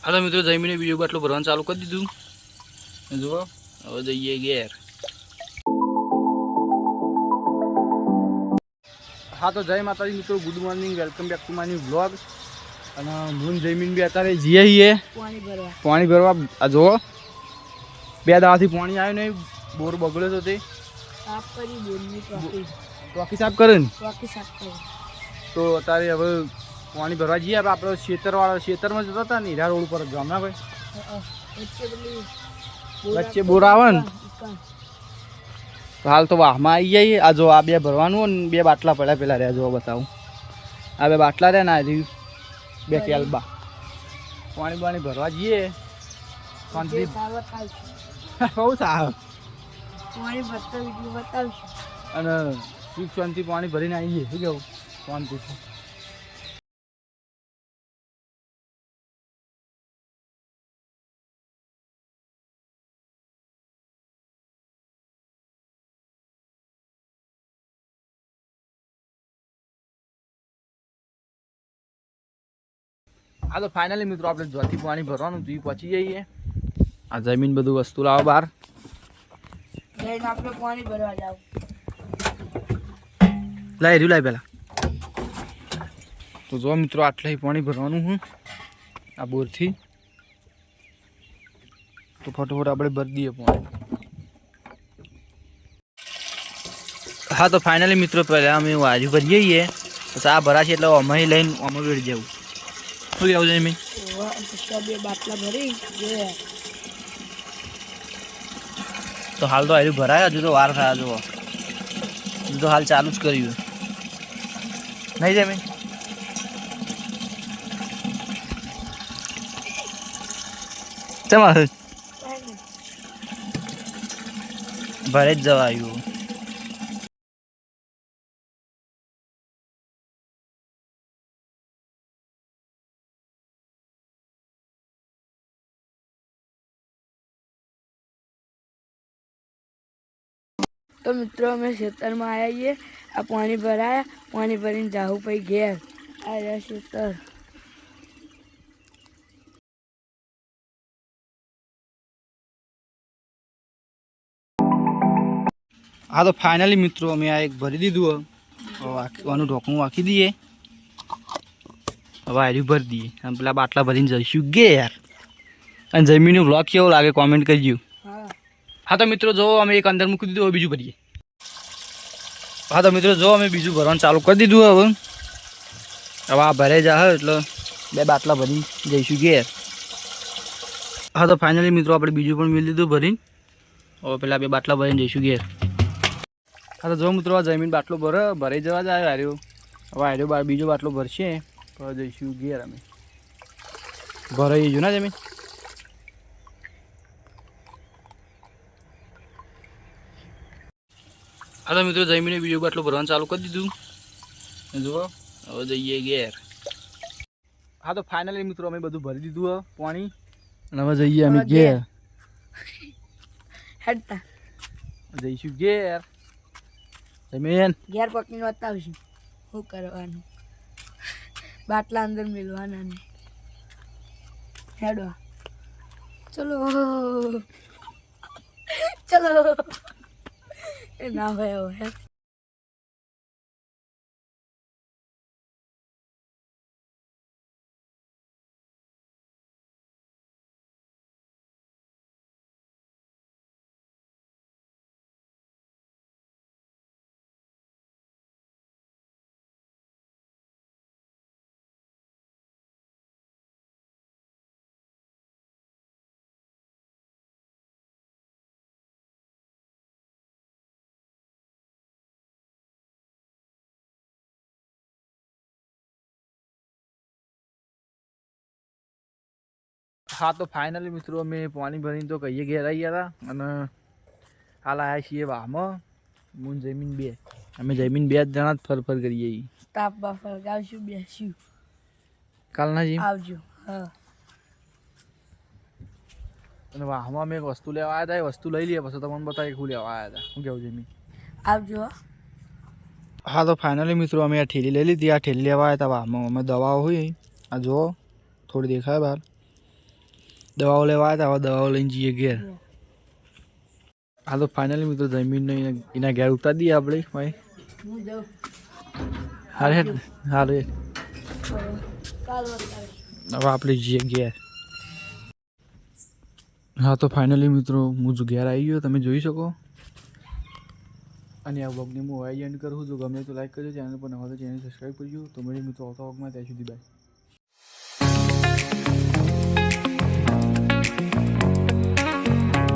હા તો મિત્રો જમીને બીજો બાટલો ભરવાનું ચાલુ કરી દીધું. જુઓ હવે જઈએ ઘેર. હા તો જય માતાજી મિત્રો, good morning, welcome back to my new vlog. અને હું જમીન બી અત્યારે જઈએ પાણી ભરવા. આ જુઓ 2 દાડાથી પાણી આવ્યું નહીં, બોર બગડ્યો હતો તે સાફ કરી બોરની ટોકી સાફ કરે ને સાફ કરી. તો અત્યારે હવે પાણી ભરવા જઈએ. આપણે ખેતરમાં જતા હતા ને હીરા રોડ ઉપર ગામના ભાઈ વચ્ચે બોર આવે ને, તો હાલ તો વાહમાં આવી જઈએ. આ જો આ 2 ભરવાનું ને 2 બાટલા પડ્યા પેલા રહ્યા. જો બતાવું, આ 2 બાટલા રહ્યા ને આ 2 કેલબા. પાણી ભરવા જઈએ. શાંતિ બહુ સારું પાણી ભરતા વિડીયો બતાવશું. અને સુખ શાંતિ પાણી ભરીને આવી જઈએ. શું કેવું? શાંતિથી. હા તો ફાઇનલી મિત્રો આપણે જ્યાંથી પાણી ભરવાનું હતું પહોંચી જઈએ. આ જમીન બધું વસ્તુ લાવો બહાર જઈને આપણે પાણી ભરવા જાવ. લાઈ રહ્યું લાય પેલા. તો જો મિત્રો આટલે પાણી ભરવાનું હું આ બોરથી. તો ફટોફટ આપણે ભરી દઈએ પાણી. હા તો ફાઇનલી મિત્રો પહેલાં અમે વાજુ ભરીએ છીએ. પછી આ ભરાશે એટલે અમે લઈને અમે વેડી જવું. શું કહેવું છે એમ? 2 બાટલા ભરી તો હાલ તો હજુ ભરાય, હજુ તો વાર થાય. જુઓ હજુ તો હાલ ચાલુ જ કર્યું નહીં જમીન. તમારે ભરે જ જવા આવ્યું. તો મિત્રો અમે ખેતરમાં આવ્યા છીએ. આ પાણી ભરાયા, પાણી ભરીને જાવું પછી ઘેર. આ રહ્યા ખેતર. હા તો ફાઇનલી મિત્રો અમે આ એક ભરી દીધું. હવે આનું ઢોકણું વાંકી દઈએ. હવે આર્યું ભરી દઈએ અને પેલા બાટલા ભરીને જઈશું ઘેર. અને જમીનનો વ્લોગ કેવો લાગે કોમેન્ટ કરજો. હા તો મિત્રો જો અમે એક અંદર મૂકી દીધું, હવે બીજું ભરીએ. હા તો મિત્રો જો અમે બીજું ભરવાનું ચાલુ કરી દીધું. હવે આ ભરાઈ જાય એટલે 2 બાટલા ભરી જઈશું ઘેર. હા તો ફાઇનલી મિત્રો આપણે બીજું પણ મેળવી દીધું ભરીને. હવે પેલા 2 બાટલા ભરીને જઈશું ઘેર. હા તો જો મિત્રો આ જમીન બાટલો ભરાઈ જવા જ આવ્યો. હવે આવ્યો બીજો બાટલો ભરશે તો જઈશું ઘેર. અમે ભરાઈ જઈશું ના જમીન. હા તો મિત્રો જમીને બીજો બાટલો ભરવાનું ચાલુ કરી દીધું. જુઓ હવે જઈએ ઘેર. હા તો ફાઇનલી મિત્રો અમે બધું ભરી દીધું પાણી અને હવે જઈએ અમે ઘેર. હેડતા જઈશું ઘેર. જમીન ઘેર પકડીને બતાવશું શું કરવાનું. બાટલા અંદર મેળવાના ને હેડવા. ચલો ચલો એ ના હોય હવે. હા તો ફાઇનલી મિત્રો અમે પાણી ભરીને તો કહીએ ઘેર આવી ગયા હતા. અને હાલ આવ્યા છીએ વાહમાં. હું જમીન 2 અમે જમીન 2 જ જણા જ ફર કરીએ. તાપ બાપ લગાવશું, બેસ્યું. કાલના જીમ આવજો. હા અને વાહમાં અમે એક વસ્તુ લેવા આવ્યા હતા. એ વસ્તુ લઈ લઈએ પછી તમને બતાવીએ શું લેવા આવ્યા હતા. શું કહેવું જમીન? આવજો. હા તો ફાઇનલી મિત્રો અમે આ ઠેલી લઈ લીધી. આ ઠેલી લેવા આવ્યા હતા વાહમાં. અમે દવાઓ હોય આ જુઓ થોડી દેખાય બહાર. દવાઓ લેવા આવ્યા હતા, હવે દવાઓ લઈને જઈએ ઘેર. હા તો ફાઇનલી મિત્રો જમીન એના ઘેર ઉતારી દઈએ આપણે ભાઈ. હું જાઉં હારે હારે કાલ વખતે હવે આપણે જઈએ ઘેર. હા તો ફાઇનલી મિત્રો હું જો ઘેર આવી ગયો, તમે જોઈ શકો. અને આ વ્લોગને હું એન્ડ કરું છું. જો ગમે તો લાઈક કરજો, ચેનલ પર નવા તો ચેનલ સબસ્ક્રાઈબ કરજો. તો મળીએ મિત્રો આવતા વ્લોગમાં, ત્યાં સુધી બાય.